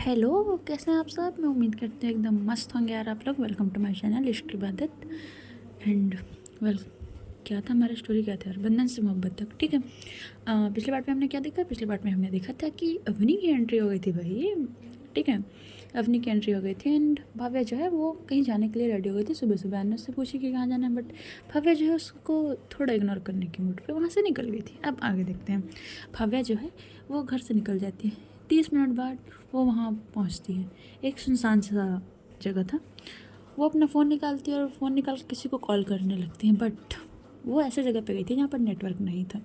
Hello, कैसे हैं आप सब? मैं उम्मीद करती हूँ एकदम मस्त होंगे यार आप लोग। वेलकम टू माय चैनल इश्क इबादत। एंड वेल, क्या था हमारा स्टोरी, क्या था यार? बंधन से मोहब्बत तक, ठीक है। पिछले पार्ट में हमने क्या देखा? पिछले पार्ट में हमने देखा था कि अवनी की एंट्री हो गई थी भाई, ठीक है। अवनी की एंट्री हो गई थी एंड भव्य जो है वो कहीं जाने के लिए रेडी हो गई थी। सुबह सुबह अन्य से पूछी कि कहाँ जाना है, बट भव्य जो है उसको थोड़ा इग्नोर करने की मूड पे वहाँ से निकल गई थी। अब आगे देखते हैं। भव्य जो है वो घर से निकल जाती है। 30 मिनट बाद वो वहाँ पहुँचती है। एक सुनसान सा जगह था। वो अपना फ़ोन निकालती है और फ़ोन निकाल के किसी को कॉल करने लगती है, बट वो ऐसे जगह पे गई थी जहाँ पर नेटवर्क नहीं था।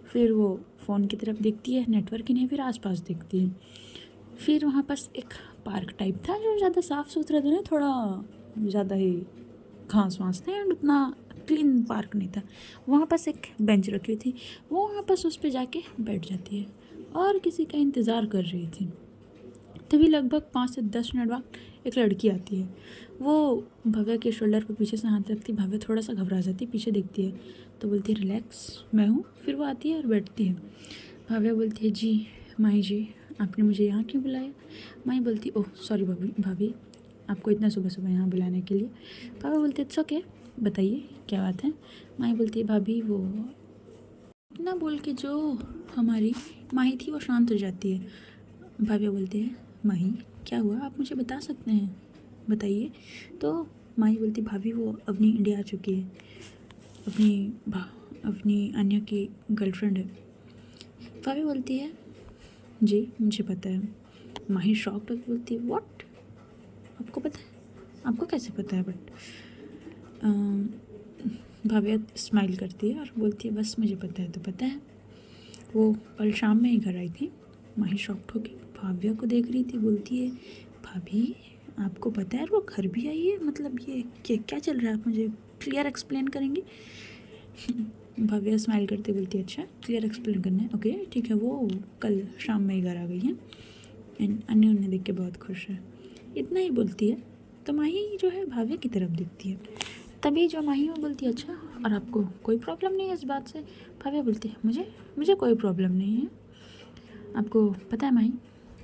फिर वो फ़ोन की तरफ देखती है, नेटवर्क ही नहीं, फिर आसपास देखती है। फिर वहाँ पास एक पार्क टाइप था जो ज़्यादा साफ़ सुथरा था ना, थोड़ा ज़्यादा ही घास वास थे एंड उतना क्लीन पार्क नहीं था। वहाँ पास एक बेंच रखी हुई थी। वो वहाँ पास उस पर जाके बैठ जाती है और किसी का इंतज़ार कर रही थी। तभी लगभग 5 से 10 मिनट बाद एक लड़की आती है। वो भव्य के शोल्डर पर पीछे से हाथ रखती। भव्य थोड़ा सा घबरा जाती, पीछे देखती है तो बोलती है रिलैक्स, मैं हूँ। फिर वो आती है और बैठती है। भव्य बोलती है जी माही जी, आपने मुझे यहाँ क्यों बुलाया? माही बोलती ओह सॉरी भाभी भाभी, आपको इतना सुबह सुबह यहाँ बुलाने के लिए। भव्य बोलती इट्स ओके, बताइए क्या बात है। माही बोलती है भाभी वो इतना बोल के जो हमारी माही थी वो शांत हो जाती है। भव्य बोलती है माही क्या हुआ, आप मुझे बता सकते हैं, बताइए। तो माही बोलती भाभी वो अवनी इंडिया आ चुकी है, अपनी अन्य की गर्लफ्रेंड है। भाभी बोलती है जी मुझे पता है। माही शॉक्ड होकर बोलती है व्हाट, आपको पता है? आपको कैसे पता है? बट भाभी स्माइल करती है और बोलती है बस मुझे पता है तो पता है। वो कल शाम में ही घर आई थी। माही शॉक्ड होगी भाव्या को देख रही थी, बोलती है भाभी आपको पता है वो घर भी आई है, मतलब ये क्या चल रहा है, आप मुझे क्लियर एक्सप्लेन करेंगी? भव्या स्माइल करते बोलती है अच्छा क्लियर एक्सप्लेन करना है, ओके ठीक है। वो कल शाम में ही घर आ गई है एंड अन्य उन्हें देख के बहुत खुश है। इतना ही बोलती है तो माही जो है भाव्या की तरफ देखती है। तभी जो माही वो बोलती है अच्छा और आपको कोई प्रॉब्लम नहीं है इस बात से? भाव्या बोलती है मुझे मुझे कोई प्रॉब्लम नहीं है, आपको पता है माही?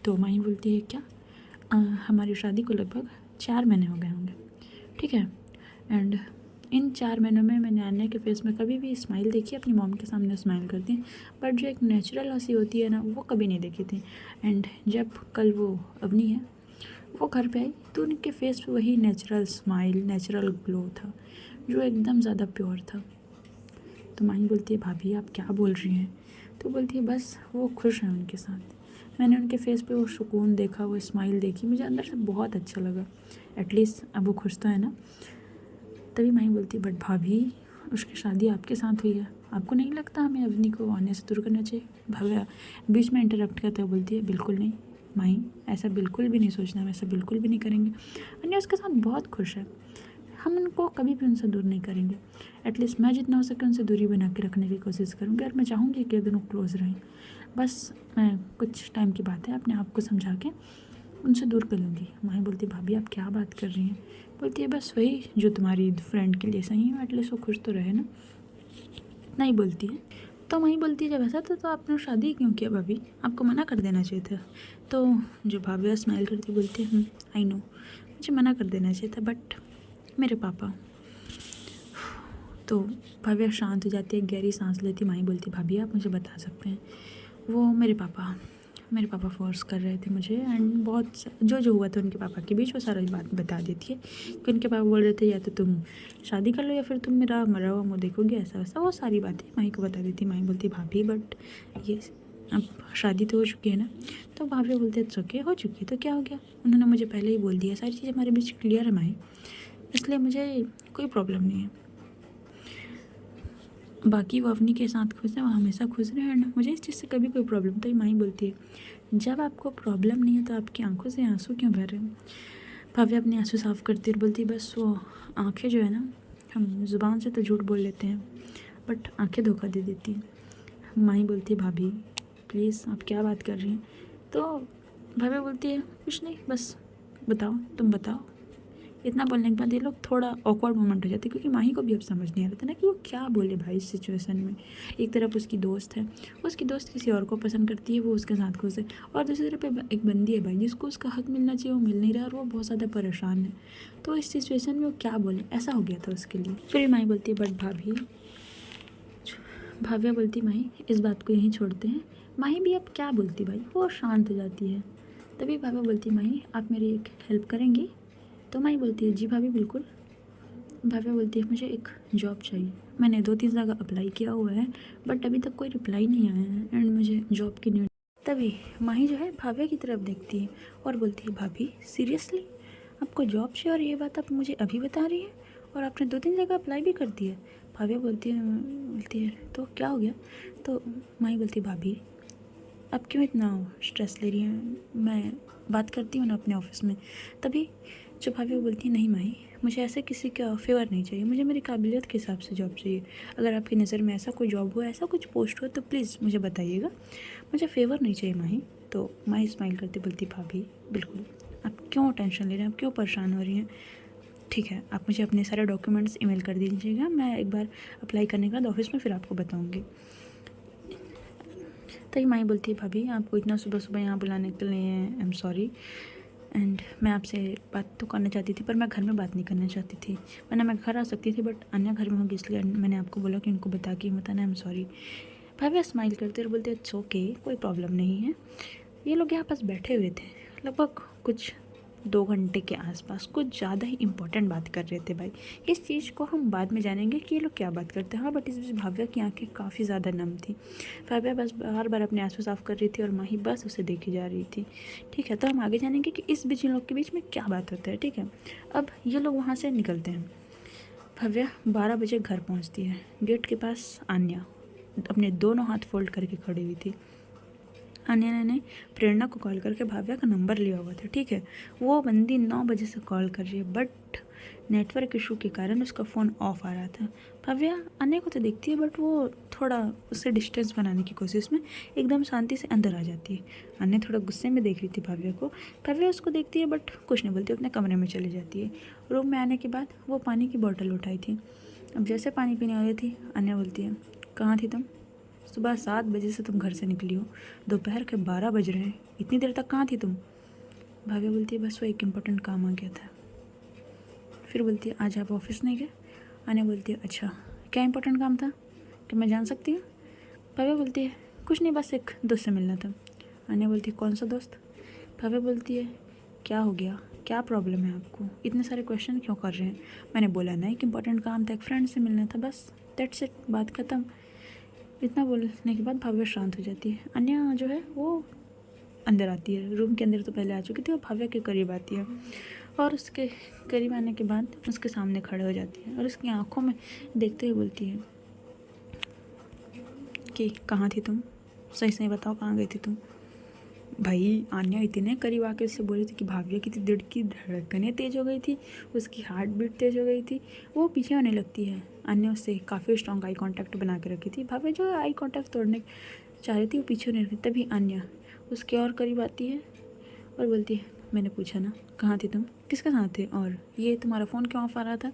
तो माही बोलती है क्या? हमारी शादी को लगभग 4 महीने हो गए होंगे, ठीक है। एंड इन 4 महीनों में मैंने अन्य के फेस में कभी भी स्माइल देखी, अपनी मॉम के सामने स्माइल करती हैं, बट जो एक नेचुरल हंसी होती है ना वो कभी नहीं देखी थी। एंड जब कल वो अवनी है वो घर पे आई तो उनके फेस पे वही नेचुरल स्माइल, नेचुरल ग्लो था जो एकदम ज़्यादा प्योर था। तो माही बोलती है भाभी आप क्या बोल रही हैं? तो बोलती है बस वो खुश हैं उनके साथ, मैंने उनके फेस पे वो सुकून देखा, वो स्माइल देखी, मुझे अंदर से बहुत अच्छा लगा। एटलीस्ट अब वो खुश तो है ना। तभी माही बोलती है बट भाभी उसकी शादी आपके साथ हुई है, आपको नहीं लगता हमें अवनी को आने से दूर करना चाहिए? भव्या बीच में इंटरप्ट करते हुए बोलती है बिल्कुल नहीं माही, ऐसा बिल्कुल भी नहीं सोचना, हम ऐसा बिल्कुल भी नहीं करेंगे। अन्य उसके साथ बहुत खुश है, हम उनको कभी भी उनसे दूर नहीं करेंगे। एटलीस्ट मैं जितना हो सके उनसे दूरी बना के रखने की कोशिश करूँगी और मैं चाहूँगी कि दोनों क्लोज़ रहें। बस मैं कुछ टाइम की बात है, अपने आप को समझा के उनसे दूर कर लूँगी। माही बोलती भाभी आप क्या बात कर रही हैं? बोलती है बस वही जो तुम्हारी फ्रेंड के लिए सही है, एटलीस्ट वो खुश तो रहे ना। नहीं बोलती है तो माही बोलती है जब ऐसा था तो आपने शादी क्यों किया भाभी, आपको मना कर देना चाहिए था। तो जो भाभी स्माइल करती बोलती है आई नो मुझे मना कर देना चाहिए था, बट मेरे पापा। तो भव्या शांत हो जाती है, गहरी सांस लेती। माही बोलती भाभी आप मुझे बता सकते हैं? वो मेरे पापा फोर्स कर रहे थे मुझे एंड बहुत जो हुआ था उनके पापा के बीच वो सारी बात बता देती है कि उनके पापा बोल रहे थे या तो तुम शादी कर लो या फिर तुम मेरा मरा हुआ मुँह देखोगे, ऐसा वैसा वो सारी बातें माही को बता देती। माही बोलती भाभी बट ये अब शादी तो हो चुकी है ना। तो भाभी बोलते इट्स ओके, हो चुकी है तो क्या हो गया, उन्होंने मुझे पहले ही बोल दिया, सारी चीज़ें हमारे बीच क्लियर है माही, इसलिए मुझे कोई प्रॉब्लम नहीं है। बाकी वो अवनी के साथ खुश है, वो हमेशा खुश रहे एंड मुझे इस चीज़ से कभी कोई प्रॉब्लम। तो माही बोलती है जब आपको प्रॉब्लम नहीं है तो आपकी आंखों से आंसू क्यों बह रहे हैं? भाभी अपने आंसू साफ करती और बोलती बस वो आंखें जो है ना, हम ज़ुबान से तो झूठ बोल लेते हैं बट आंखें धोखा दे देती हैं। माही बोलती है भाभी प्लीज़ आप क्या बात कर रही हैं? तो भाभी बोलती है कुछ नहीं, बस बताओ, तुम बताओ इतना बोलने के बाद ये लोग थोड़ा ऑकवर्ड मोमेंट हो जाते, क्योंकि माही को भी अब समझ नहीं आ रहा था ना कि वो क्या बोले भाई इस सिचुएशन में। एक तरफ उसकी दोस्त है, उसकी दोस्त किसी और को पसंद करती है, वो उसके साथ खुश है, और दूसरी तरफ एक बंदी है भाई जिसको उसका हक मिलना चाहिए वो मिल नहीं रहा, और वो बहुत ज़्यादा परेशान है। तो इस सिचुएशन में वो क्या बोले, ऐसा हो गया था उसके लिए। फिर माही बोलती है बट भाभी, भाव्या बोलती माही इस बात को यहीं छोड़ते हैं। माही भी अब क्या बोलती भाई, वो शांत हो जाती है। तभी भाभा बोलती माही आप मेरी एक हेल्प करेंगी? तो माही बोलती है जी भाभी बिल्कुल। भाभा बोलती है मुझे एक जॉब चाहिए, मैंने 2-3 जगह अप्लाई किया हुआ है बट अभी तक कोई रिप्लाई नहीं आया है एंड मुझे जॉब की नीड। तभी माही जो है भाभा की तरफ देखती है और बोलती है भाभी सीरियसली आपको जॉब चाहिए और ये बात आप मुझे अभी बता रही है, और आपने 2-3 जगह अप्लाई भी कर दिया? भाभी बोलती है तो क्या हो गया? तो माही बोलती है भाभी अब क्यों इतना स्ट्रेस ले रही हैं, मैं बात करती हूँ ना अपने ऑफिस में। तभी जो भाभी वो बोलती है नहीं माही मुझे ऐसे किसी का फेवर नहीं चाहिए, मुझे मेरी काबिलियत के हिसाब से जॉब चाहिए। अगर आपकी नज़र में ऐसा कोई जॉब हो, ऐसा कुछ पोस्ट हो तो प्लीज़ मुझे बताइएगा, मुझे फेवर नहीं चाहिए माही। तो माही स्माइल करती बोलती भाभी बिल्कुल, आप क्यों टेंशन ले रहे हैं, आप क्यों परेशान हो रही हैं? ठीक है आप मुझे अपने सारे डॉक्यूमेंट्स ईमेल कर दीजिएगा, मैं एक बार अप्लाई करने के बाद ऑफिस में फिर आपको बताऊँगी। तभी माही बोलती है भाभी आपको इतना सुबह सुबह यहाँ बुलाने के लिए आई एम सॉरी, एंड मैं आपसे बात तो करना चाहती थी पर मैं घर में बात नहीं करना चाहती थी, वरना मैं घर आ सकती थी बट अन्य घर में होगी इसलिए मैंने आपको बोला कि उनको बता के बताना आई एम सॉरी। भाभी स्माइल करते और बोलते इट्स ओके कोई प्रॉब्लम नहीं है। ये लोग यहाँ पास बैठे हुए थे लगभग कुछ 2 घंटे के आसपास, कुछ ज़्यादा ही इम्पोर्टेंट बात कर रहे थे भाई। इस चीज़ को हम बाद में जानेंगे कि ये लोग क्या बात करते हैं। हाँ बट इस बीच भाव्या की आंखें काफ़ी ज़्यादा नम थी। भाव्या बस बार बार अपने आंसू साफ कर रही थी और माही बस उसे देखी जा रही थी। ठीक है तो हम आगे जानेंगे कि इस बीच इन लोग के बीच में क्या बात होता है। ठीक है अब ये लोग वहाँ से निकलते हैं। भव्या 12 बजे घर पहुँचती है। गेट के पास आन्या अपने दोनों हाथ फोल्ड करके खड़ी हुई थी। अन्य ने प्रेरणा को कॉल करके भाव्या का नंबर लिया हुआ था। ठीक है वो बंदी 9 बजे से कॉल कर रही है बट नेटवर्क इशू के कारण उसका फ़ोन ऑफ आ रहा था। भाव्या अन्य को तो देखती है बट वो थोड़ा उससे डिस्टेंस बनाने की कोशिश में एकदम शांति से अंदर आ जाती है। अन्य थोड़ा गुस्से में देख रही थी भाव्या को। भाव्या उसको देखती है बट कुछ नहीं बोलती, अपने कमरे में चली जाती है। रूम में आने के बाद वो पानी की बोतल उठाई थी। अब जैसे पानी पीने वाली थी अन्य बोलती है कहाँ थी तुम? सुबह 7 बजे से तुम घर से निकली हो, दोपहर के 12 बज रहे हैं, इतनी देर तक कहाँ थी तुम? भाभी बोलती है बस वो एक इम्पोर्टेंट काम आ गया था। फिर बोलती है आज आप ऑफिस नहीं गए? आने बोलती है अच्छा क्या इम्पोर्टेंट काम था, क्या मैं जान सकती हूँ? भाभी बोलती है कुछ नहीं बस एक दोस्त से मिलना था। आने बोलती है कौन सा दोस्त? भाभी बोलती है क्या हो गया, क्या प्रॉब्लम है आपको, इतने सारे क्वेश्चन क्यों कर रहे हैं? मैंने बोला ना एक इम्पोर्टेंट काम था, एक फ्रेंड से मिलना था, बस दैट्स इट, बात ख़त्म। इतना बोलने के बाद भाव्या शांत हो जाती है। अन्या जो है वो अंदर आती है, रूम के अंदर तो पहले आ चुकी थी, वो भाव्या के करीब आती है और उसके करीब आने के बाद उसके सामने खड़े हो जाती है और उसकी आंखों में देखते हुए बोलती है कि कहाँ थी तुम, सही सही बताओ कहाँ गई थी तुम? भाई आन्या इतने करीब आके उससे बोली थी कि भाव्या की दिल की धड़कनें तेज़ हो गई थी, उसकी हार्ट बीट तेज़ हो गई थी, वो पीछे होने लगती है। आन्या उससे काफ़ी स्ट्रॉन्ग आई कांटेक्ट बना के रखी थी। भाव्या जो आई कांटेक्ट तोड़ने चाह रही थी वो पीछे होने लगी। तभी आन्या उसके और करीब आती है और बोलती है मैंने पूछा ना कहाँ थी तुम, किसके साथ थे, और ये तुम्हारा फ़ोन क्यों ऑफ आ रहा था?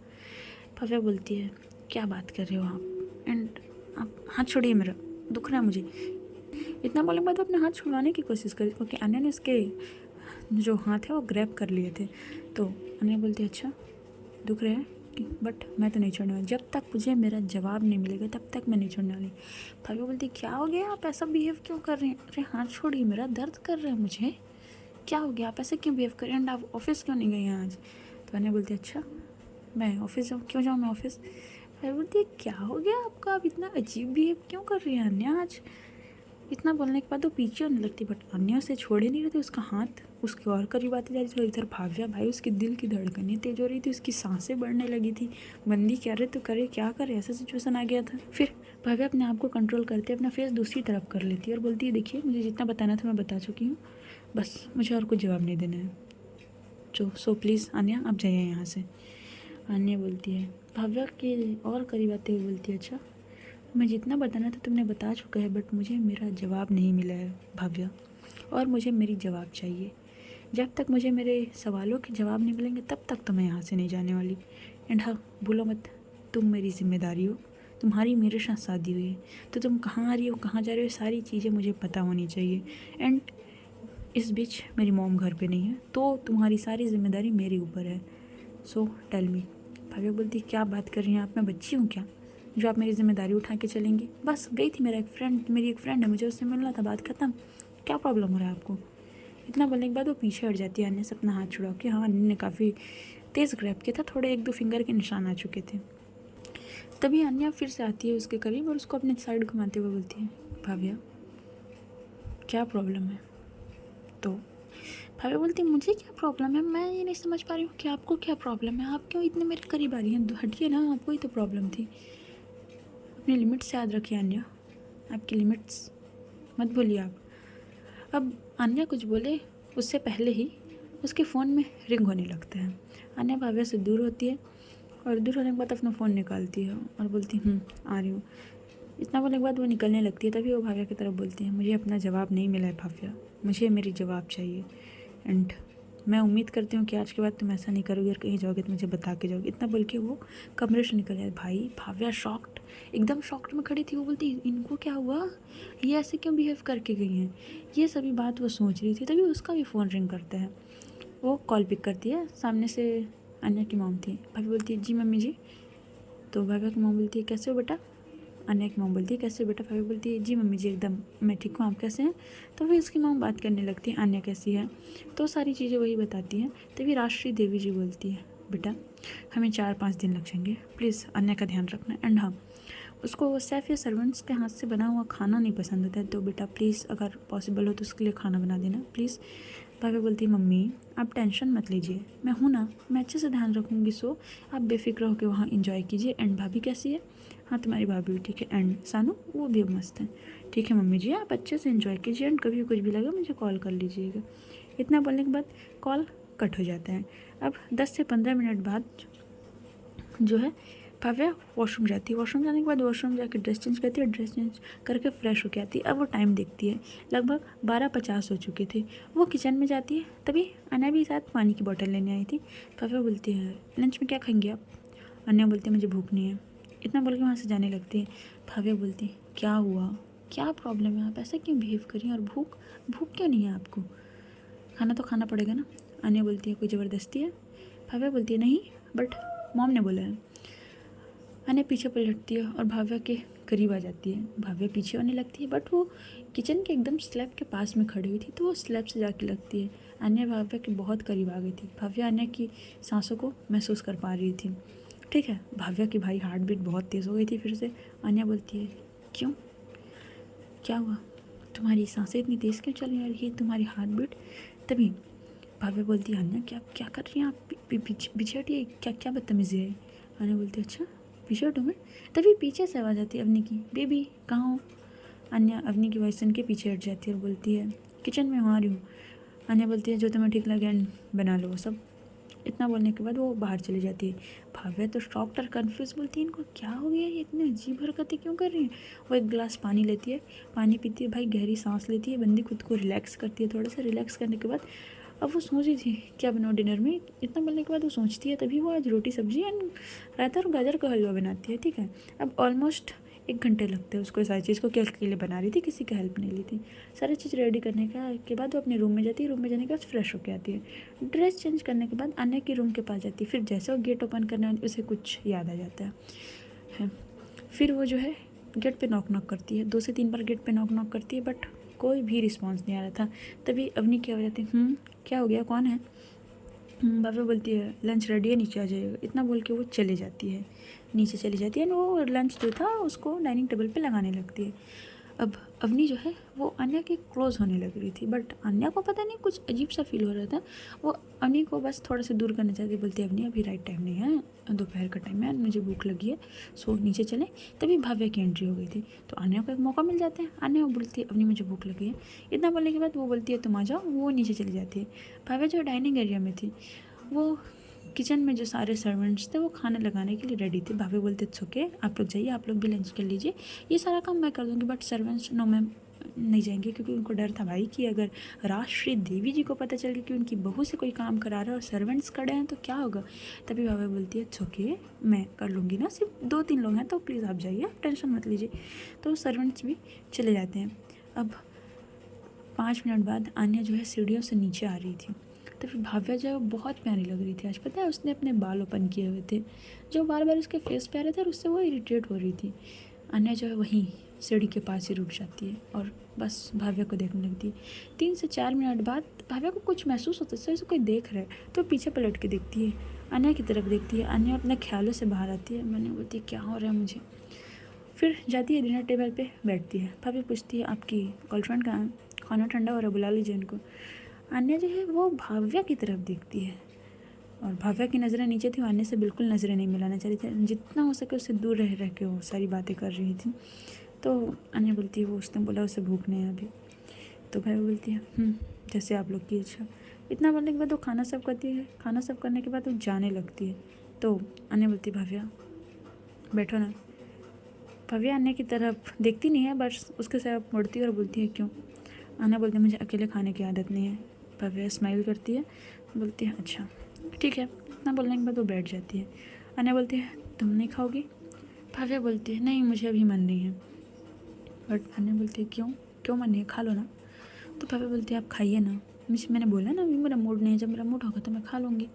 भाव्या बोलती है क्या बात कर रहे हो आप, एंड आप हाथ छोड़िए मेरा, दुख रहा है मुझे। इतना बोलने के बाद अपने हाथ छुड़वाने की कोशिश करी क्योंकि अन्य ने उसके जो हाथ है वो ग्रैब कर लिए थे। तो अन्य बोलती है अच्छा दुख रहा है बट मैं तो नहीं छोड़ने वाली, जब तक मुझे मेरा जवाब नहीं मिलेगा तब तक मैं नहीं छोड़ने वाली। भाभी बोलती क्या हो गया, आप ऐसा बिहेव क्यों कर रहे हैं? अरे हाथ छोड़िए मेरा, दर्द कर रहा है मुझे, क्या हो गया, आप ऐसे क्यों बिहेव कर रहे हैं, एंड आप ऑफिस क्यों नहीं गए हैं आज? तो अन्य बोलती अच्छा मैं ऑफिस जाऊँ, क्यों जाऊँ मैं ऑफिस? भाई बोलती है क्या हो गया आपका, आप इतना अजीब बिहेव क्यों कर रही हैं अन्य आज? इतना बोलने के बाद वो पीछे होने लगती बट अन्य से छोड़ ही नहीं रही थी, उसका हाथ उसके और करीब आती जा रही थी। इधर भाव्या भाई उसके दिल की धड़कनें तेज हो रही थी, उसकी सांसें बढ़ने लगी थी। बंदी क्या रहे तो करे क्या करे, ऐसा सिचुएशन आ गया था। फिर भाव्या अपने आप को कंट्रोल करते अपना फेस दूसरी तरफ कर लेती है और बोलती है देखिए मुझे जितना बताना था मैं बता चुकी हूँ, बस मुझे और कुछ जवाब नहीं देना है, सो प्लीज़ आन्या आप जाइए यहाँ से। आन्या बोलती है भाव्या के और करीब आते हुए बोलती है अच्छा मैं जितना बताना था तुमने बता चुका है बट मुझे मेरा जवाब नहीं मिला है भाव्या, और मुझे मेरी जवाब चाहिए। जब तक मुझे मेरे सवालों के जवाब नहीं मिलेंगे तब तक तो मैं यहाँ से नहीं जाने वाली। एंड हाँ, भूलो मत, तुम मेरी जिम्मेदारी हो, तुम्हारी मेरे साथ शादी हुई है, तो तुम कहाँ आ रही हो, कहाँ जा रही हो, सारी चीज़ें मुझे पता होनी चाहिए। एंड इस बीच मेरी मॉम घर पे नहीं है, तो तुम्हारी सारी जिम्मेदारी मेरे ऊपर है। So tell me. भाभी बोलती, क्या बात कर रही हैं आप, मैं बच्ची हूँ क्या जो आप मेरी जिम्मेदारी उठा के चलेंगी? बस गई थी, मेरी एक फ्रेंड है, मुझे उससे मिलना था, बात खत्म, क्या प्रॉब्लम हो रहा है आपको? इतना बोलने के बाद वो पीछे हट जाती है अन्य से अपना हाथ छुड़ा के। हाँ, अन्य ने काफ़ी तेज़ ग्रैब किया था, थोड़े 1-2 फिंगर के निशान आ चुके थे। तभी अन्य फिर से आती है उसके करीब और उसको अपने साइड घुमाते हुए बोलती है, भाविया क्या प्रॉब्लम है? तो भाभी बोलती, मुझे क्या प्रॉब्लम है, मैं ये नहीं समझ पा रही हूँ कि आपको क्या प्रॉब्लम है, आप क्यों इतने मेरे करीब आ रही हैं? हटिए ना, आपको ही तो प्रॉब्लम थी। अपनी लिमिट्स याद रखिए अन्य, आपकी लिमिट्स मत भूलिए आप। अब अन्य कुछ बोले उससे पहले ही उसके फ़ोन में रिंग होने लगता है। अन्य भाव्या से दूर होती है और दूर होने के बाद अपना फ़ोन निकालती है और बोलती आ रही हूँ। इतना बोलने के बाद वो निकलने लगती है। तभी वो भाव्या की तरफ बोलती है, मुझे अपना जवाब नहीं मिला है भाव्या, मुझे मेरी जवाब चाहिए। एंड मैं उम्मीद करती हूँ कि आज के बाद तुम ऐसा नहीं करोगे और कहीं जाओगे तो मुझे बता के जाओगे। इतना बोल के वो कमरे से निकल जाए। भाई भाव्या शॉक्ड, एकदम शॉक्ड में खड़ी थी। वो बोलती, इनको क्या हुआ, ये ऐसे क्यों बिहेव करके गई हैं? ये सभी बात वो सोच रही थी। तभी उसका भी फ़ोन रिंग करता है। वो कॉल पिक करती है, सामने से अन्या की मॉम थी। भाभी बोलती है, जी मम्मी जी। तो भाभा की मॉम बोलती है, कैसे हो बेटा? अन्या की मॉम बोलती है, कैसे हो बेटा? भाभी बोलती है, जी मम्मी जी एकदम मैं ठीक हूँ, आप कैसे हैं? तो फिर उसकी मॉम बात करने लगती है, अन्या कैसी है, तो सारी चीज़ें वही बताती हैं। तभी राष्ट्रीय देवी जी बोलती है, बेटा हमें 4-5 दिन लग जाएंगे, प्लीज़ अन्या का ध्यान रखना। एंड हाँ, उसको शेफ़ या सर्वेंट्स के हाथ से बना हुआ खाना नहीं पसंद होता है, तो बेटा प्लीज़ अगर पॉसिबल हो तो उसके लिए खाना बना देना प्लीज़। भाभी बोलती है, मम्मी आप टेंशन मत लीजिए, मैं हूँ ना, मैं अच्छे से ध्यान रखूँगी, सो आप बेफिक्र होकर वहाँ इंजॉय कीजिए। एंड भाभी कैसी है? हाँ तुम्हारी भाभी भी ठीक है, एंड सानू वो भी मस्त है। ठीक है मम्मी जी, आप अच्छे से इंजॉय कीजिए एंड कभी कुछ भी लगा मुझे कॉल कर लीजिएगा। इतना बोलने के बाद कॉल कट हो जाता है। अब 10 से 15 मिनट बाद जो है भाव्या वॉशरूम जाती है। वॉशरूम जाने के बाद वॉशरूम जाकर ड्रेस चेंज करती है, ड्रेस चेंज करके फ्रेश होकर आती है। अब वो टाइम देखती है, लगभग 12:50 हो चुके थे। वो किचन में जाती है, तभी अन्या भी साथ पानी की बोतल लेने आई थी। भाव्या बोलती है, लंच में क्या खाएंगे आप? अन्या बोलती है, मुझे भूख नहीं है। इतना बोल के वहाँ से जाने लगती है। भाव्या बोलती है, क्या हुआ, क्या प्रॉब्लम है, आप ऐसा क्यों बिहेव करी, और भूख भूख क्यों नहीं है आपको? खाना तो खाना पड़ेगा ना। अन्या बोलती है, कोई ज़बरदस्ती है? भाव्या बोलती है, नहीं बट मॉम ने बोला है। अन्या पीछे पलटती है और भाव्या के करीब आ जाती है। भाव्या पीछे होने लगती है बट वो किचन के एकदम स्लैब के पास में खड़ी हुई थी, तो वो स्लैब से जाके लगती है। अन्या भाव्या के बहुत करीब आ गई थी। भाव्या अन्या की सांसों को महसूस कर पा रही थी। ठीक है, भाव्या की भाई हार्ट बीट बहुत तेज़ हो गई थी फिर से। अन्या बोलती है, क्यों, क्या हुआ, तुम्हारी सांसें इतनी तेज़ क्यों चल रही है, तुम्हारी हार्ट बीट? तभी भाव्या बोलती है, अन्या क्या क्या कर रही हैं आप, पीछे हटिए, क्या क्या बदतमीजी है? अन्या बोलती है, अच्छा पीछे हटूँ मैं? तभी पीछे से आवाज़ आती है अवनी की, बेबी कहाँ हो? अन्या अवनी की वॉइस सुन के पीछे हट जाती है और बोलती है, किचन में हूँ, आ रही हूँ। अन्या बोलती है, जो तुम्हें ठीक लगे एंड बना लो वो सब। इतना बोलने के बाद वो बाहर चली जाती है। भाव्या तो शॉक्ड और कन्फ्यूज बोलती है, इनको क्या हो गया, ये इतनी अजीब हरकतें क्यों कर रही हैं? वो एक गिलास पानी लेती है, पानी पीती है, भाई गहरी सांस लेती है, बंदी खुद को रिलैक्स करती है। थोड़ा सा रिलैक्स करने के बाद अब वो सोच रही थी क्या बनाओ डिनर में। इतना बोलने के बाद वो सोचती है, तभी वो आज रोटी सब्जी एंड रायता और गाजर का हलवा बनाती है। ठीक है, अब ऑलमोस्ट 1 घंटे लगते हैं उसको सारी चीज़ को, क्या अकेले बना रही थी, किसी का हेल्प नहीं ली थी। सारी चीज़ रेडी करने के बाद वो अपने रूम में जाती है। रूम में जाने के बाद फ्रेश होकर आती है। ड्रेस चेंज करने के बाद अन्य के रूम के पास जाती है। फिर जैसे वो गेट ओपन करने वाली उसे कुछ याद आ जाता है। फिर वो जो है गेट पे नॉक करती है। 2 से 3 बार गेट पे नॉक करती है बट कोई भी रिस्पॉन्स नहीं आ रहा था। तभी अवनी क्या हो जाती है, क्या हो गया, कौन है? भाभी बोलती है, लंच रेडी है, नीचे आ जाइएगा। इतना बोल के वो चली जाती है, नीचे चली जाती है। वो लंच जो था उसको डाइनिंग टेबल पे लगाने लगती है। अब अवनी जो है वो अन्या के क्लोज़ होने लग रही थी बट अन्या को पता नहीं कुछ अजीब सा फील हो रहा था। वो अवनी को बस थोड़ा सा दूर करना चाहती, बोलती है, अवनी अभी राइट टाइम नहीं है, दोपहर का टाइम है, मुझे भूख लगी है, सो नीचे चलें। तभी भाव्या की एंट्री हो गई थी, तो अन्या को एक मौका मिल जाता है। अन्या वो बोलती है, अवनी मुझे भूख लगी है। इतना बोलने के बाद वो बोलती है, तुम आ जाओ। वो नीचे चली जाती है। भाव्या जो डाइनिंग एरिया में थी, वो किचन में जो सारे सर्वेंट्स थे वो खाना लगाने के लिए रेडी थे। भाभी बोलते, इट्स ओके, आप लोग जाइए, आप लोग भी लंच कर लीजिए, ये सारा काम मैं कर दूँगी, बट सर्वेंट्स नो मैम, नहीं जाएंगे, क्योंकि उनको डर था भाई कि अगर राष्ट्रीय देवी जी को पता चल गया कि उनकी बहू से कोई काम करा रहा है और सर्वेंट्स खड़े हैं तो क्या होगा। तभी भाभी बोलती है इट्स ओके, मैं कर लूँगी ना, सिर्फ 2-3 लोग हैं तो प्लीज़ आप जाइए, आप टेंशन मत लीजिए। तो सर्वेंट्स भी चले जाते हैं। अब 5 मिनट बाद आन्या जो है सीढ़ियों से नीचे आ रही थी। तो फिर भाव्या जो है वो बहुत प्यारी लग रही थी आज। पता है उसने अपने बाल ओपन किए हुए थे, जो बार बार उसके फेस पे आ रहे थे और उससे वो इरिटेट हो रही थी। आन्या जो है वहीं सीढ़ी के पास ही रुक जाती है और बस भाव्या को देखने लगती है। 3 से 4 मिनट बाद भाव्या को कुछ महसूस होता है जैसे कोई देख रहा है, तो पीछे पलट के देखती है, आन्या की तरफ देखती है। आन्या अपने ख्यालों से बाहर आती है। मैंने बोलती है क्या हो रहा है मुझे। फिर जाती है डिनर टेबल पे बैठती है। भाभी पूछती है आपकी गर्लफ्रेंड कहाँ है, खाना ठंडा हो रहा है, बुला लीजिए इनको। आन्या जो है वो भाव्या की तरफ देखती है और भाव्या की नज़रें नीचे थी, आन्या से बिल्कुल नज़रें नहीं मिलाना चाह रही थी, जितना हो सके उससे दूर रह के वो सारी बातें कर रही थी। तो आन्या बोलती है वो उसने बोला उसे भूख नहीं है अभी। तो भाभी बोलती है जैसे आप लोग की इच्छा। इतना बोलने के बाद वो खाना सर्व करती है। खाना सर्व करने के बाद वो जाने लगती है। तो आन्या बोलती है भाव्या बैठो ना। भाव्या आन्या की तरफ देखती नहीं है, बस उसके साथ मुड़ती है और बोलती है क्यों। आन्या बोलती है मुझे अकेले खाने की आदत नहीं है। भव्या स्माइल करती है, बोलती है अच्छा ठीक है। इतना बोलने के बाद वो बैठ जाती है। आन्या बोलती है तुम नहीं खाओगी। भव्या बोलती है नहीं मुझे अभी मन नहीं है। बट आन्या बोलती है क्यों, क्यों मन नहीं है, खा लो ना। तो भव्या बोलती है आप खाइए ना, मैंने बोला ना अभी मेरा मूड नहीं है, जब मेरा मूड होगा तो मैं खा लूँगी।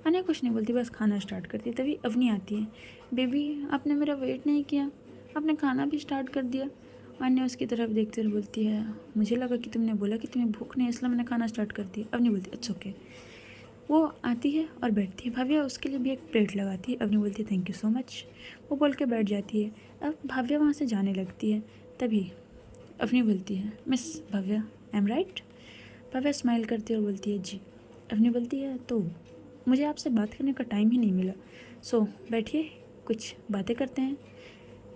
आन्या कुछ नहीं बोलती, बस खाना स्टार्ट करती है। तभी अवनी आती है। बेबी आपने मेरा वेट नहीं किया, आपने खाना भी स्टार्ट कर दिया। आन्या उसकी तरफ देखते हुए बोलती है मुझे लगा कि तुमने बोला कि तुम्हें भूख नहीं है इसलिए मैंने खाना स्टार्ट कर दिया। अवनी बोलती है इट्स ओके। वो आती है और बैठती है। भाव्या उसके लिए भी एक प्लेट लगाती है। अवनी बोलती है थैंक यू सो मच, वो बोल के बैठ जाती है। अब भाव्या वहाँ से जाने लगती है। तभी अवनी बोलती है miss Bhavya I am right. Bhavya smile करती है और बोलती है जी। अवनी बोलती है तो मुझे आपसे बात करने का टाइम ही नहीं मिला, सो बैठिए कुछ बातें करते हैं।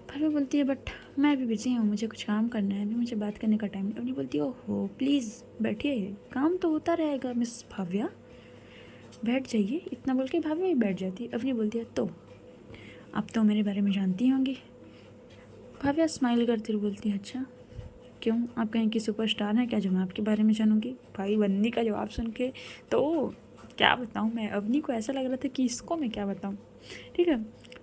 भाभी बोलती है बट मैं अभी बिजी हूँ, मुझे कुछ काम करना है, अभी मुझे बात करने का टाइम नहीं। अवनी बोलती है ओहो प्लीज़ बैठिए, काम तो होता रहेगा मिस भाव्या, बैठ जाइए। इतना बोल के भाभी भी बैठ जाती है। अवनी बोलती है तो आप तो मेरे बारे में जानती होंगी। भाव्या स्माइल करती हुई बोलती है अच्छा क्यों, आप कहीं की सुपरस्टार हैं क्या जो मैं आपके बारे में जानूँगी। भाई बंदी का जवाब सुन के तो क्या बताऊँ मैं, अवनी को ऐसा लग रहा था कि इसको मैं क्या बताऊँ। ठीक है,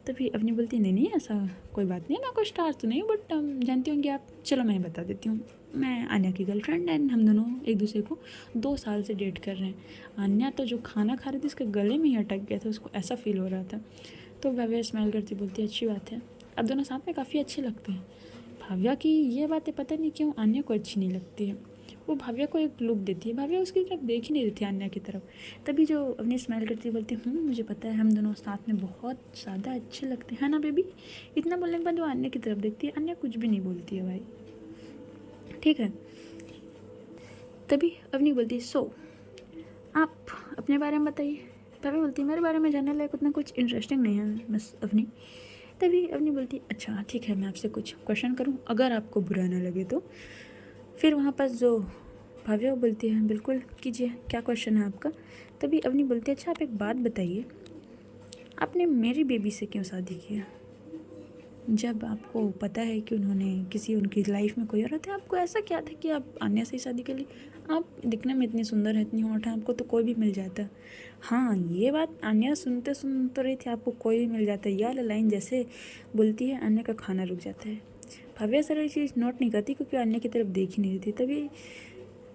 तभी अवनी बोलती है नहीं ऐसा कोई बात नहीं, मैं कोई स्टार तो नहीं हूँ बट जानती होंगी आप, चलो मैं बता देती हूँ। मैं आन्या की गर्लफ्रेंड एंड हम दोनों एक दूसरे को 2 साल से डेट कर रहे हैं। आन्या तो जो खाना खा रही थी उसके गले में ही अटक गया था, उसको ऐसा फील हो रहा था। तो भव्या स्माइल करती बोलती है अच्छी बात है, अब दोनों साथ में काफ़ी अच्छे लगते हैं। भाव्या की ये बातें पता नहीं क्यों आन्या को अच्छी नहीं लगती है। वो भाव्या को एक लुक देती है, भाव्या उसकी तरफ देख ही नहीं रही थी आन्या की तरफ। तभी जो अपनी स्माइल करती बोलती है मुझे पता है हम दोनों साथ में बहुत ज़्यादा अच्छे लगते हैं ना बेबी। इतना बोलने के बाद वो आन्या की तरफ देखती है, आन्या कुछ भी नहीं बोलती है भाई। ठीक है, तभी अवनी बोलती है सो आप अपने बारे में बताइए। भाभी बोलती है मेरे बारे में जानने लायक उतना कुछ इंटरेस्टिंग नहीं है मिस अवनी। तभी अवनी बोलती है अच्छा ठीक है मैं आपसे कुछ क्वेश्चन करूँ अगर आपको बुरा ना लगे तो। फिर वहाँ पर जो भाव्या बोलती है बिल्कुल कीजिए, क्या क्वेश्चन है आपका। तभी अवनी बोलती है अच्छा आप एक बात बताइए, आपने मेरी बेबी से क्यों शादी किया, जब आपको पता है कि उन्होंने किसी उनकी लाइफ में कोई और था, आपको ऐसा क्या था कि आप आन्या से ही शादी कर ली। आप दिखने में इतनी सुंदर है, इतनी हॉट है, आपको तो कोई भी मिल जाता। हाँ ये बात आन्या सुन तो रही थी, आपको कोई भी मिल जाता है, यह लाइन जैसे बोलती है आन्या का खाना रुक जाता है। भव्या सारी चीज़ नोट नहीं करती क्योंकि आन्या की तरफ देख ही नहीं रही थी। तभी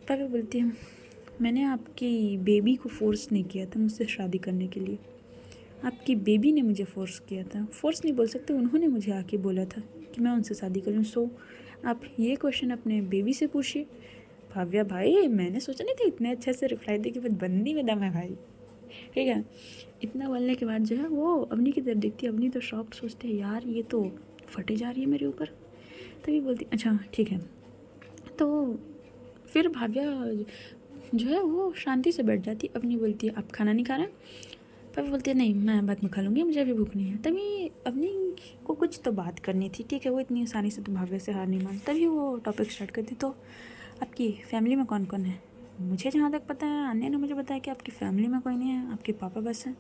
भव्या बोलती है मैंने आपकी बेबी को फोर्स नहीं किया था मुझसे शादी करने के लिए, आपकी बेबी ने मुझे फ़ोर्स किया था। फ़ोर्स नहीं बोल सकते, उन्होंने मुझे आके बोला था कि मैं उनसे शादी करूँ। सो आप ये क्वेश्चन अपने बेबी से पूछिए। भाव्या भाई मैंने सोचा नहीं था इतने अच्छे से रिप्लाई दे के बाद बंदी में दम है भाई। ठीक है, इतना बोलने के बाद जो है वो अवनी की तरफ देखती है। अवनी तो शॉक सोचते हैं यार ये तो फटे जा रही है मेरे ऊपर। तभी बोलती अच्छा ठीक है। तो फिर भाव्या जो है वो शांति से बैठ जाती। अवनी बोलती है आप खाना नहीं खा रहे। पापा बोलते हैं नहीं मैं बाद में खा लूँगी, मुझे अभी भूख नहीं है। तभी अवनी को कुछ तो बात करनी थी। ठीक है, वो इतनी आसानी से तो भाव्या से हार नहीं मान। तभी वो टॉपिक स्टार्ट करती तो आपकी फैमिली में कौन कौन है। मुझे जहाँ तक पता है आन्या ने मुझे बताया कि आपकी फैमिली में कोई नहीं है, आपके पापा बस हैं।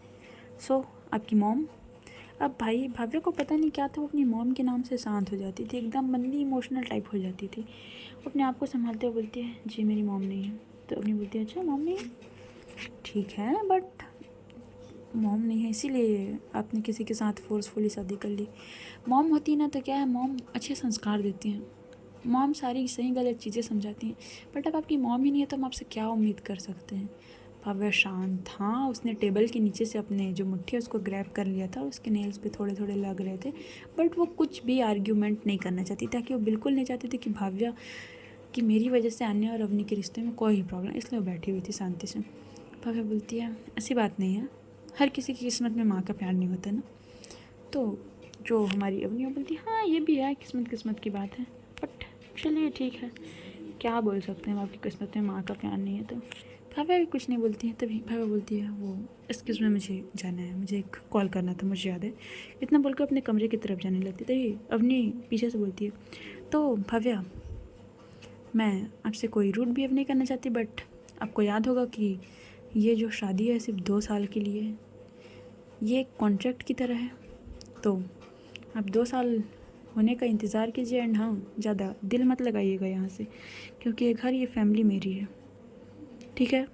सो आपकी मॉम, अब भाई भाव्या को पता नहीं क्या था, वो अपनी मॉम के नाम से शांत हो जाती थी, एकदम मंदी इमोशनल टाइप हो जाती थी। वो अपने आप को संभालते हुए बोलती है जी मेरी मॉम नहीं है। तो अपनी बोलती है अच्छा मॉम नहीं है, ठीक है बट मॉम नहीं है इसीलिए आपने किसी के साथ फोर्सफुली शादी कर ली। मॉम होती ना तो क्या है, मॉम अच्छे संस्कार देती हैं, मॉम सारी सही गलत चीज़ें समझाती हैं, बट अब आपकी मॉम ही नहीं है तो हम आपसे क्या उम्मीद कर सकते हैं। भव्य शांत था, उसने टेबल के नीचे से अपने जो मुट्ठी है उसको ग्रैब कर लिया था, उसके नेल्स पे थोड़े थोड़े लग रहे थे, बट वो कुछ भी आर्ग्यूमेंट नहीं करना चाहती, ताकि वो बिल्कुल नहीं चाहती थी कि भाव्या कि मेरी वजह से अन्य और अवनी के रिश्ते में कोई प्रॉब्लम, इसलिए वो बैठी हुई थी शांति से। भाव्या बोलती है ऐसी बात नहीं है, हर किसी की किस्मत में माँ का प्यार नहीं होता ना। तो जो हमारी अवनी वो बोलती है हाँ ये भी है, किस्मत किस्मत की बात है, बट चलिए ठीक है, क्या बोल सकते हैं, आपकी किस्मत में माँ का प्यार नहीं है। तो भाव्या भी कुछ नहीं बोलती है। तभी भाव्या बोलती है वो एक्सक्यूज़ में मुझे जाना है, मुझे एक कॉल करना था, मुझे याद है। इतना बोलकर अपने कमरे की तरफ जाने लगती। तभी अवनी पीछे से बोलती है तो भाव्या मैं आपसे कोई रूड बिहेव नहीं करना चाहती, बट आपको याद होगा कि ये जो शादी है सिर्फ 2 साल के लिए है, ये एक कॉन्ट्रैक्ट की तरह है। तो आप 2 साल होने का इंतज़ार कीजिए एंड हाँ ज़्यादा दिल मत लगाइएगा यहाँ से, क्योंकि ये घर ये फैमिली मेरी है, ठीक है।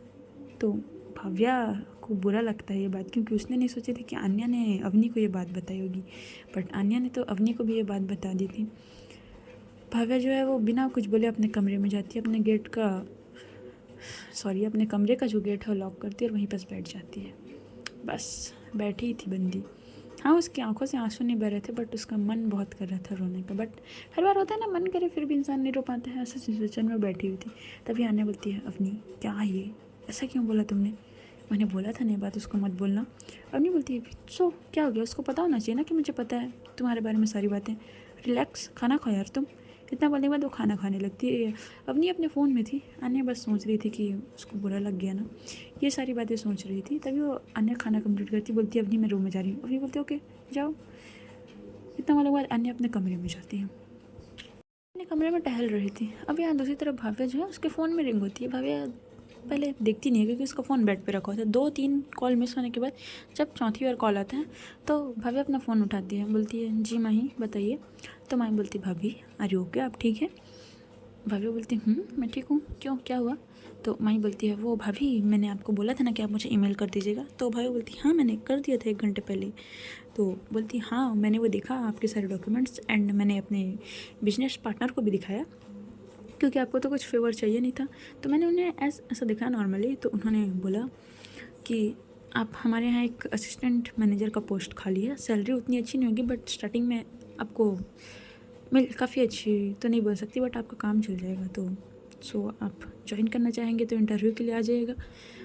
तो भाव्या को बुरा लगता है ये बात, क्योंकि उसने नहीं सोची थी कि आन्या ने अवनी को ये बात बताई होगी, बट आन्या ने तो अवनी को भी ये बात बता दी थी। भाव्या जो है वो बिना कुछ बोले अपने कमरे में जाती है, अपने कमरे का जो गेट है लॉक करती है और वहीं पर बैठ जाती है। बस बैठी ही थी बंदी। हाँ उसकी आंखों से आंसू नहीं बह रहे थे, बट उसका मन बहुत कर रहा था रोने का, बट हर बार होता है ना मन करे फिर भी इंसान नहीं रो पाता है, ऐसा सिचुएशन में बैठी हुई थी। तभी आने बोलती है अवनी क्या है ये, ऐसा क्यों बोला तुमने, मैंने बोला था नहीं बात उसको मत बोलना। अवनी बोलती है सो क्या हो गया, उसको पता होना चाहिए ना कि मुझे पता है तुम्हारे बारे में सारी बातें, रिलैक्स खाना खाओ यार तुम। इतना बोलने के बाद वो खाना खाने लगती है। अवनी अपने फ़ोन में थी, अन्य बस सोच रही थी कि उसको बुरा लग गया ना, ये सारी बातें सोच रही थी। तभी वो अन्य खाना कंप्लीट करती, बोलती है अवनी मैं रूम में जा रही हूँ। अवनी बोलती है ओके जाओ। इतना बोलने के बाद अन्य अपने कमरे में जाती है। अपने कमरे में टहल रही थी। अब यहाँ दूसरी तरफ भाव्या जो है उसके फ़ोन में रिंग होती है। भाव्या पहले देखती नहीं है क्योंकि उसका फ़ोन बेड पे रखा होता है। 2-3 कॉल मिस होने के बाद जब चौथी बार कॉल आता है तो भाभी अपना फ़ोन उठाती है, बोलती है जी माही बताइए। तो माही बोलती भाभी अरे ओके आप ठीक है। भाभी बोलती मैं ठीक हूँ, क्यों क्या हुआ। तो माही बोलती है वो भाभी मैंने आपको बोला था ना कि आप मुझे ईमेल कर दीजिएगा। तो भाभी बोलती हाँ मैंने कर दिया था 1 घंटे पहले। तो बोलती हाँ मैंने वो देखा आपके सारे डॉक्यूमेंट्स एंड मैंने अपने बिजनेस पार्टनर को भी दिखाया, क्योंकि आपको तो कुछ फेवर चाहिए नहीं था। तो मैंने उन्हें ऐसा दिखाया नॉर्मली। तो उन्होंने बोला कि आप हमारे यहाँ एक असिस्टेंट मैनेजर का पोस्ट खाली है, सैलरी उतनी अच्छी नहीं होगी बट स्टार्टिंग में आपको काफ़ी अच्छी तो नहीं बोल सकती बट आपका काम चल जाएगा। तो सो आप ज्वाइन करना चाहेंगे तो इंटरव्यू के लिए आ जाइएगा।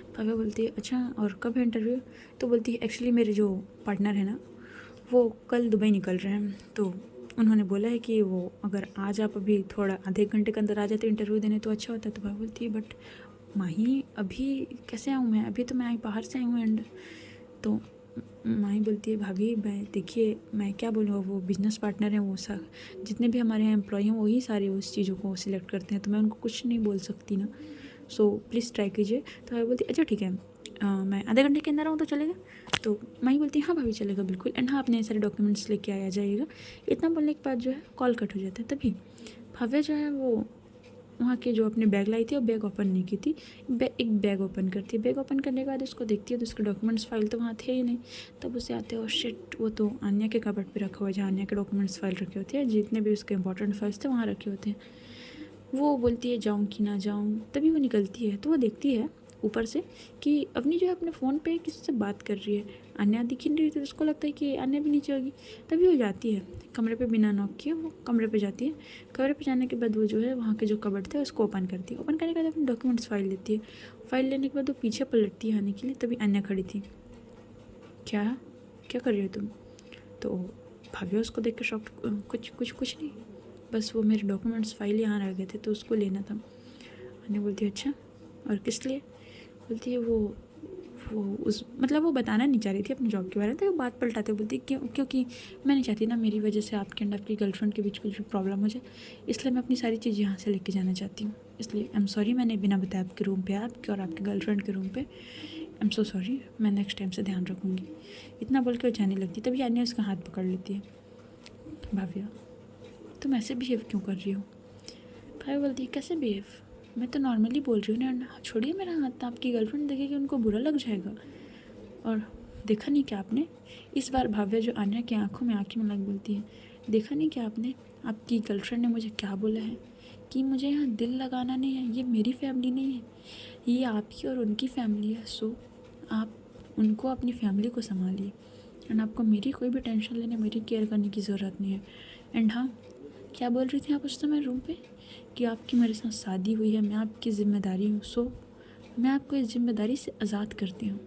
पापा बोलती है अच्छा और कब है इंटरव्यू। तो बोलती है एक्चुअली मेरे जो पार्टनर है ना वो कल दुबई निकल रहे हैं, तो उन्होंने बोला है कि वो अगर आज आप अभी थोड़ा आधे घंटे के अंदर आ जाते इंटरव्यू देने तो अच्छा होता। तो पापा बोलती है बट माही अभी कैसे आऊँ मैं, अभी तो मैं बाहर से आई हूँ। एंड तो माही बोलती है भाभी मैं देखिए मैं क्या बोलूँ, वो बिजनेस पार्टनर हैं, वो जितने भी हमारे यहाँ एम्प्लॉई हैं वही सारे उस चीज़ों को सिलेक्ट करते हैं, तो मैं उनको कुछ नहीं बोल सकती ना। सो प्लीज़ ट्राई कीजिए। तो भाभी बोलती अच्छा ठीक है मैं आधे घंटे के अंदर आऊँ तो चलेगा। तो माही बोलती है हाँ भाभी चलेगा बिल्कुल, एंड हाँ अपने सारे डॉक्यूमेंट्स लेके आया जाइएगा। इतना बोलने के बाद जो है कॉल कट हो जाता है। तभी भव्या जो है वो वहाँ के जो अपने बैग लाई थी वो बैग ओपन नहीं की थी, एक बैग ओपन करती है। बैग ओपन करने के बाद उसको देखती है तो उसके डॉक्यूमेंट्स फाइल तो वहाँ थे ही नहीं। तब उसे आते हो शिट वो तो आन्या के कबर्ड पे रखा हुआ है जहाँ आन्या के डॉक्यूमेंट्स फाइल रखे होते हैं, जितने भी उसके इंपॉर्टेंट फाइल्स थे वहाँ रखे होते हैं। वो बोलती है जाऊँ कि ना जाऊँ। तभी वो निकलती है तो वो देखती है ऊपर से कि अवनी जो है अपने फ़ोन पे किसी से बात कर रही है। अन्या दिख नहीं रही तो उसको लगता है कि अन्या भी नीचे होगी। तभी वो जाती है कमरे पे बिना नॉक किए, वो कमरे पे जाती है। कमरे पे जाने के बाद वो जो है वहाँ के जो कबर्ड थे उसको ओपन करती है। ओपन करने के बाद अपने डॉक्यूमेंट्स फाइल लेती है। फाइल लेने के बाद वो पीछे पलटती है आने के लिए। तभी अन्या खड़ी थी। क्या क्या कर रही हो तुम। तो भाभी उसको देख के शॉक, कुछ नहीं, बस वो मेरे डॉक्यूमेंट्स फाइल यहाँ रह गए थे तो उसको लेना था। अन्या बोलती है अच्छा और किस लिए। बोलती है वो मतलब वो बताना नहीं चाह रही थी अपनी जॉब के बारे में। तो वो बात पलटाते बोलती क्यों, क्योंकि मैं नहीं चाहती ना मेरी वजह से आपके एंड आपकी गर्लफ्रेंड के बीच कुछ भी प्रॉब्लम हो जाए, इसलिए मैं अपनी सारी चीज़ यहाँ से लेके जाना चाहती हूँ। इसलिए आई एम सॉरी मैंने बिना बताए आपके रूम पे आपके और आपके गर्लफ्रेंड के रूम पे आई एम सो सॉरी, मैं नेक्स्ट टाइम से ध्यान रखूँगी। इतना बोल के वो जाने लगती, तभी अन्य उसका हाथ पकड़ लेती है। भाव्या, तुम ऐसे बिहेव क्यों कर रही हो? भाई बोलती है, कैसे बिहेव? मैं तो नॉर्मली बोल रही हूँ ना, छोड़िए मेरा हाथ, आपकी गर्लफ्रेंड देखेगी उनको बुरा लग जाएगा। और देखा नहीं क्या आपने? इस बार भाव्या जो आन्या की आंखों में आंखें मिला बोलती है, देखा नहीं क्या आपने, आपकी गर्लफ्रेंड ने मुझे क्या बोला है कि मुझे यहाँ दिल लगाना नहीं है, ये मेरी फैमिली नहीं है, ये आपकी और उनकी फैमिली है। सो आप उनको, अपनी फैमिली को संभालिए, एंड आपको मेरी कोई भी टेंशन लेने, मेरी केयर करने की ज़रूरत नहीं है। एंड हाँ, क्या बोल रही थी आप उस समय रूम पे कि आपकी मेरे साथ शादी हुई है, मैं आपकी ज़िम्मेदारी हूँ। सो मैं आपको इस जिम्मेदारी से आज़ाद करती हूँ।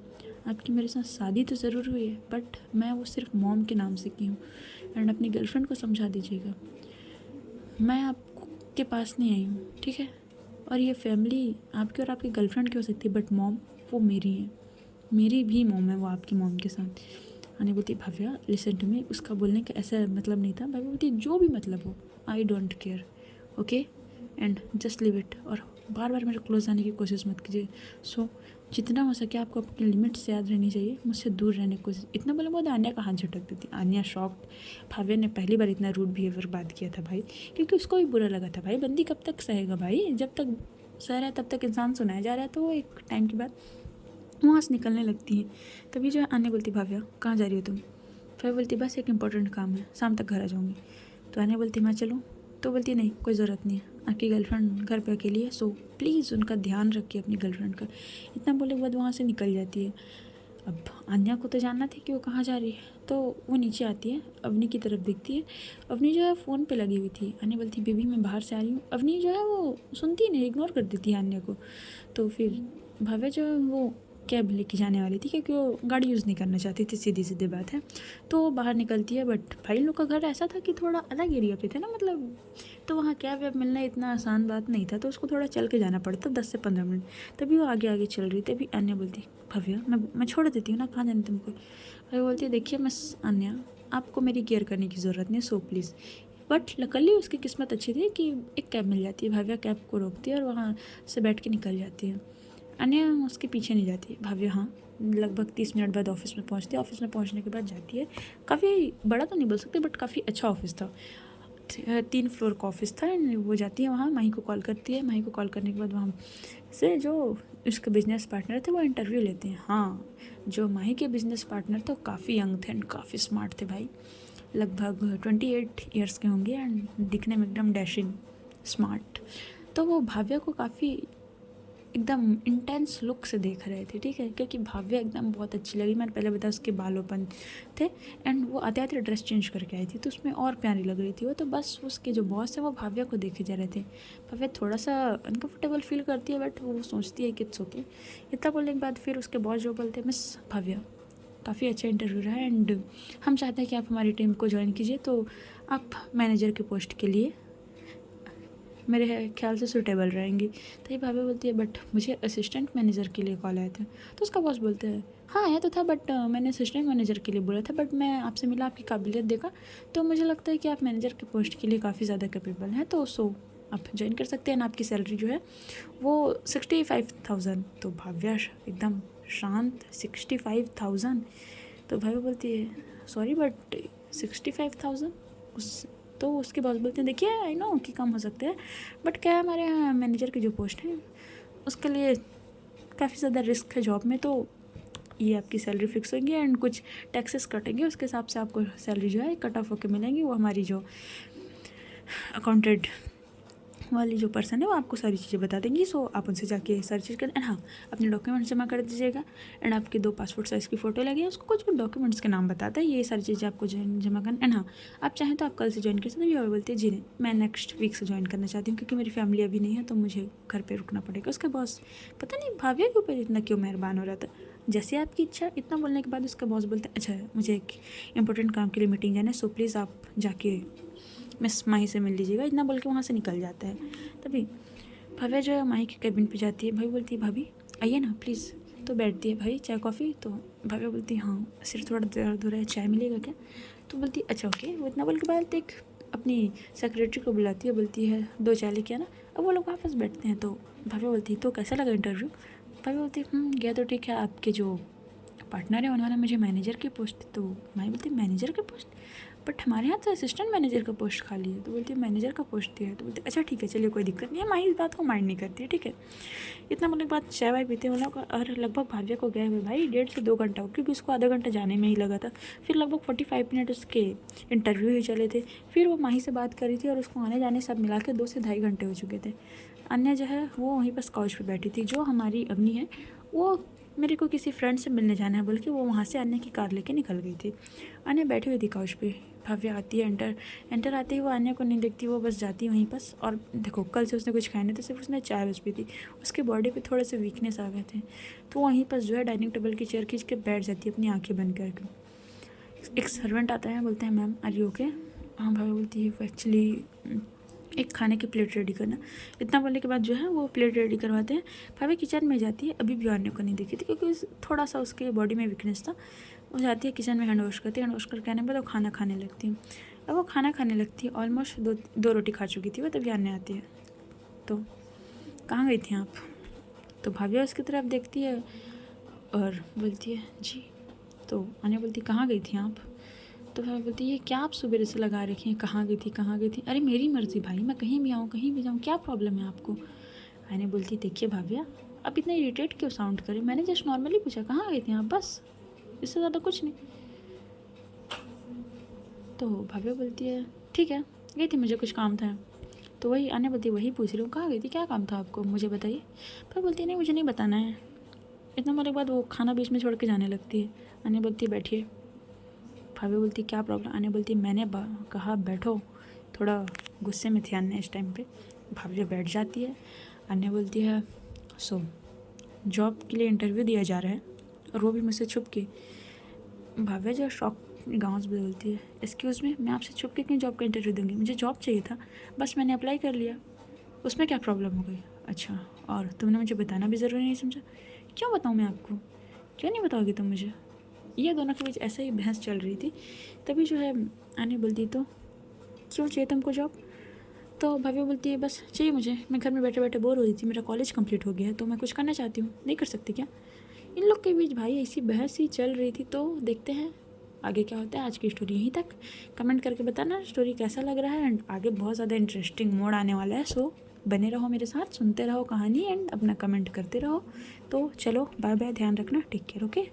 आपकी मेरे साथ शादी तो ज़रूर हुई है, बट मैं वो सिर्फ मॉम के नाम से की हूँ। एंड अपनी गर्लफ्रेंड को समझा दीजिएगा, मैं आपके पास नहीं आई हूँ, ठीक है? और ये फैमिली आपकी और आपकी गर्लफ्रेंड की हो सकती है, बट मॉम वो मेरी है, मेरी भी मॉम है वो आपकी मॉम के साथ। आने बोलती, भाव्या लिसन टू मी, उसका बोलने का ऐसा मतलब नहीं था। भाव्या बोलती, जो भी मतलब हो, I don't care, okay, and just live it. और बार बार मेरे क्लोज आने की कोशिश मत कीजिए। सो जितना हो सके आपको अपनी लिमिट्स याद रहनी चाहिए, मुझसे दूर रहने की कोशिश। इतना बोले बहुत आन्या का हाथ झटक देती। आन्या शॉक्ड, भाव्या ने पहली बार इतना रूड बिहेवियर बात किया था भाई, क्योंकि उसको भी बुरा लगा था। भाई बंदी कब तक सहेगा भाई, जब तक सह रहा है तब तक इंसान सुनाया जा रहा है, तो वो एक टाइम के बाद वहाँ से निकलने लगती है। तभी जो है आन्या बोलती, भाव्या कहाँ जा रही हो तुम? फिर बोलती, बस एक इंपॉर्टेंट काम है, शाम तक घर आ जाऊँगी। तो आन्या बोलती, मैं चलूँ? तो बोलती, नहीं कोई ज़रूरत नहीं है, आपकी गर्लफ्रेंड घर पे अकेली है, सो प्लीज़ उनका ध्यान रखिए, अपनी गर्लफ्रेंड का। इतना बोले के बाद वहाँ से निकल जाती है। अब आन्या को तो जानना था कि वो कहाँ जा रही है, तो वो नीचे आती है, अवनी की तरफ देखती है। अवनी जो है फ़ोन पे लगी हुई थी। आन्या बोलती, बेबी मैं बाहर से आ रही हूँ। अवनी जो है वो सुनती नहीं, इग्नोर कर देती है आन्या को। तो फिर भाव्या जो है वो कैब लेके जाने वाली थी, क्योंकि वो गाड़ी यूज़ नहीं करना चाहती थी, सीधी सीधी बात है। तो वो बाहर निकलती है, बट भाई लोग का घर ऐसा था कि थोड़ा अलग एरिया पे थे ना, मतलब तो वहाँ कैब वैब मिलना इतना आसान बात नहीं था, तो उसको थोड़ा चल के जाना पड़ता, 10 से 15 मिनट। तभी वो आगे आगे चल रही थी। तभी अन्या बोलती, भव्या मैं छोड़ देती हूँ ना, कहाँ जाने तुमको? भव्या बोलती है, देखिए मिस अन्या, आपको मेरी केयर करने की ज़रूरत नहीं, सो प्लीज़। बट लकली उसकी किस्मत अच्छी थी कि एक कैब मिल जाती है। भाव्या कैब को रोकती है और वहाँ से बैठ के निकल जाती है। अन्य उसके पीछे नहीं जाती। भाव्या हाँ लगभग 30 मिनट बाद ऑफिस में पहुँचती है। ऑफिस में पहुँचने के बाद जाती है, काफ़ी बड़ा तो नहीं बोल सकते, बट काफ़ी अच्छा ऑफिस था, 3 फ्लोर का ऑफिस था। एंड वो जाती है वहाँ, माही को कॉल करती है। माही को कॉल करने के बाद वहाँ से जो उसके बिजनेस पार्टनर थे वो इंटरव्यू लेते हैं। हाँ, जो माही के बिजनेस पार्टनर थे वो काफ़ी यंग थे एंड काफ़ी स्मार्ट थे भाई, लगभग 28 ईयर्स के होंगे एंड दिखने में एकदम डैशिंग स्मार्ट। तो वो भाव्या को काफ़ी एकदम इंटेंस लुक से देख रहे थे, ठीक है, क्योंकि भाव्या एकदम बहुत अच्छी लगी। मैंने पहले बताया उसके बाल ओपन थे एंड वो आते आते ड्रेस चेंज करके आई थी, तो उसमें और प्यारी लग रही थी वो। तो बस उसके जो बॉस है वो भाव्या को देखे जा रहे थे। भाव्या थोड़ा सा अनकम्फर्टेबल फील करती है, बट वो सोचती है कि इट्स ओके। इतना बोलने के बाद फिर उसके बॉस जो बोलते हैं, मिस भाव्या काफ़ी अच्छा इंटरव्यू रहा है एंड हम चाहते हैं कि आप हमारी टीम को ज्वाइन कीजिए, तो आप मैनेजर के पोस्ट के लिए मेरे ख्याल से सूटेबल रहेंगी। तो ये भाभी बोलती है, बट मुझे असिस्टेंट मैनेजर के लिए कॉल आया था। तो उसका बॉस बोलते हैं, हाँ आया तो था, बट मैंने असिस्टेंट मैनेजर के लिए बोला था, बट मैं आपसे मिला, आपकी काबिलियत देखा, तो मुझे लगता है कि आप मैनेजर के पोस्ट के लिए काफ़ी ज़्यादा कैपेबल हैं, तो सो आप ज्वाइन कर सकते हैं। आपकी सैलरी जो है वो 65,000। तो भाव्या एकदम शांत, 65,000? तो भाभी बोलती है, सॉरी बट 65,000? उस तो उसके बॉस बोलते हैं, देखिए आई नो कि कम हो सकते हैं, बट क्या है, हमारे यहाँ मैनेजर की जो पोस्ट है उसके लिए काफ़ी ज़्यादा रिस्क है जॉब में, तो ये आपकी सैलरी फिक्स होगी एंड कुछ टैक्सेस कटेंगे, उसके हिसाब से आपको सैलरी जो है कट ऑफ होकर मिलेंगी। वो हमारी जो अकाउंटेंट वाली जो पर्सन है वो आपको सारी चीज़ें बता देंगी। सो आप उनसे जाके सारी चीज़ करें एंड हाँ अपने डॉक्यूमेंट्स जमा कर दीजिएगा एंड आपके 2 पासपोर्ट साइज़ की फ़ोटो लगी है, उसको कुछ भी डॉक्यूमेंट्स के नाम बताता है, ये सारी चीज़ें आपको जमा करना। एंड हाँ आप चाहें तो आप कल से ज्वाइन कर सकते हैं। और बोलते हैं, जी नहीं मैं नेक्स्ट वीक से ज्वाइन करना चाहती हूँ, क्योंकि मेरी फैमिली अभी नहीं है, तो मुझे घर पर रुकना पड़ेगा। उसके बॉस पता नहीं भाव्या के ऊपर इतना क्यों मेहरबान हो रहा था, जैसे आपकी इच्छा। इतना बोलने के बाद उसका बॉस बोलता है, अच्छा मुझे एक इंपॉर्टेंट काम के लिए मीटिंग जाना है, सो प्लीज़ आप जाके मिस माही से मिल लीजिएगा। इतना बोल के वहाँ से निकल जाता है। तभी भाव्या जो है माही के कैबिन पे जाती है। भाई बोलती है, भाभी आइए ना प्लीज़। तो बैठती है, भाई चाय कॉफ़ी? तो भाव्या बोलती है, हाँ सिर थोड़ा दर्द हो रहा है, चाय मिलेगा क्या? तो बोलती है, अच्छा ओके। वो इतना बोल के बाद एक अपनी सेक्रेटरी को बुलाती है, बोलती है 2 चाय लेके आना। अब वो लोग वापस बैठते हैं। तो भाव्या बोलती है, तो कैसा लगा इंटरव्यू? भाभी बोलती गया तो ठीक है, आपके जो पार्टनर है उन्होंने मुझे मैनेजर की पोस्ट, तो माही बोलती मैनेजर की पोस्ट, बट हमारे यहाँ तो असिस्टेंट मैनेजर का पोस्ट खाली है। तो बोलती है मैनेजर का पोस्ट दिया है। तो बोलती अच्छा ठीक है चलिए कोई दिक्कत नहीं है, माही इस बात को माइंड नहीं करती है, ठीक है। इतना बोलने के बाद चाय वाय पीते वाला और लगभग भाव्या को गए हुए भाई 1.5 से 2 घंटा हो, क्योंकि उसको आधा घंटा जाने में ही लगा था। फिर लगभग 45 मिनट उसके इंटरव्यू ही चले थे। फिर वो माही से बात करी थी और उसको आने जाने सब मिला के 2 से ढाई घंटे हो चुके थे। अन्य जो है वो वहीं पर काउच पे बैठी थी। जो हमारी अग्नि है वो मेरे को किसी फ्रेंड से मिलने जाना है बोल के वो वहाँ से अन्य की कार लेके निकल गई थी। अन्य बैठी हुई थी काउच पे। भव्य आती है, एंटर आती है, वो अन्य को नहीं देखती, वो बस जाती है वहीं पास। और देखो कल से उसने कुछ खाया नहीं था, सिर्फ उसने चाय बस पी थी। उसके बॉडी पे थोड़े से वीकनेस आ गए थे, तो वहीं पास जो है डाइनिंग टेबल की चेयर खींच के बैठ जाती है अपनी आँखें बंद करके। एक सर्वेंट आता है, बोलते हैं मैम आर यू ओके। हाँ भाभी बोलती है एक्चुअली एक खाने की प्लेट रेडी करना। इतना बोलने के बाद जो है वो प्लेट रेडी करवाते हैं। भाभी किचन में जाती है, अभी भी अन्य को नहीं देखी थी क्योंकि थोड़ा सा उसके बॉडी में वीकनेस था। वो जाती है किचन में, हैंड वॉश करती है, हैंड वॉश करके आने के बाद वो खाना खाने लगती है। अब वो खाना खाने लगती है, ऑलमोस्ट दो रोटी खा चुकी थी वो, तभी अन्य आती है। तो कहाँ गई थी आप। तो भाभी उसकी तरफ देखती है और बोलती है जी। तो अन्य बोलती कहाँ गई थी आप। तो भाभी बोलती है ये क्या आप सुबह से लगा रखी हैं, कहाँ गई थी कहाँ गई थी। अरे मेरी मर्ज़ी भाई, मैं कहीं भी आऊँ कहीं भी जाऊँ, क्या प्रॉब्लम है आपको। मैंने बोलती देखिए भाभिया आप इतना इरिटेट क्यों साउंड करें, मैंने जस्ट नॉर्मली पूछा कहाँ गई थी आप, बस इससे ज़्यादा कुछ नहीं। तो भाभिया बोलती है ठीक है गई थी, मुझे कुछ काम था। तो वही आने बोलती वही पूछ रही हूँ कहाँ गई थी, क्या काम था आपको, मुझे बताइए। फिर बोलती है नहीं मुझे नहीं बताना है। इतना बोलने के बाद वो खाना बीच में छोड़ के जाने लगती है। आने बोलती है बैठिए। भाभी बोलती क्या प्रॉब्लम। आने बोलती मैंने कहा बैठो। थोड़ा गुस्से में थी अन्य इस टाइम पे। भाभी बैठ जाती है। अन्य बोलती है सो जॉब के लिए इंटरव्यू दिया जा रहा है और वो भी मुझसे छुप के। भाव्या जो शॉक गाँव से बोलती है एक्सक्यूज़ मी, मैं आपसे छुप के क्यों जॉब का इंटरव्यू दूंगी, मुझे जॉब चाहिए था, बस मैंने अप्लाई कर लिया, उसमें क्या प्रॉब्लम हो गई। अच्छा और तुमने मुझे बताना भी ज़रूरी नहीं समझा। क्यों बताऊँ मैं आपको, क्यों नहीं बताओगी तुम मुझे। ये दोनों के बीच ऐसे ही बहस चल रही थी। तभी जो है आने बोलती तो क्यों चाहिए तुमको जॉब। तो भव्य बोलती है बस चाहिए मुझे, मैं घर में बैठे बैठे बोर हो रही थी, मेरा कॉलेज कंप्लीट हो गया है तो मैं कुछ करना चाहती हूँ, नहीं कर सकती क्या। इन लोग के बीच भाई ऐसी बहस ही चल रही थी। तो देखते हैं आगे क्या होता है। आज की स्टोरी यहीं तक। कमेंट करके बताना स्टोरी कैसा लग रहा है एंड आगे बहुत ज़्यादा इंटरेस्टिंग मोड आने वाला है। सो बने रहो मेरे साथ, सुनते रहो कहानी एंड अपना कमेंट करते रहो। तो चलो बाय बाय, ध्यान रखना, टेक केयर, ओके।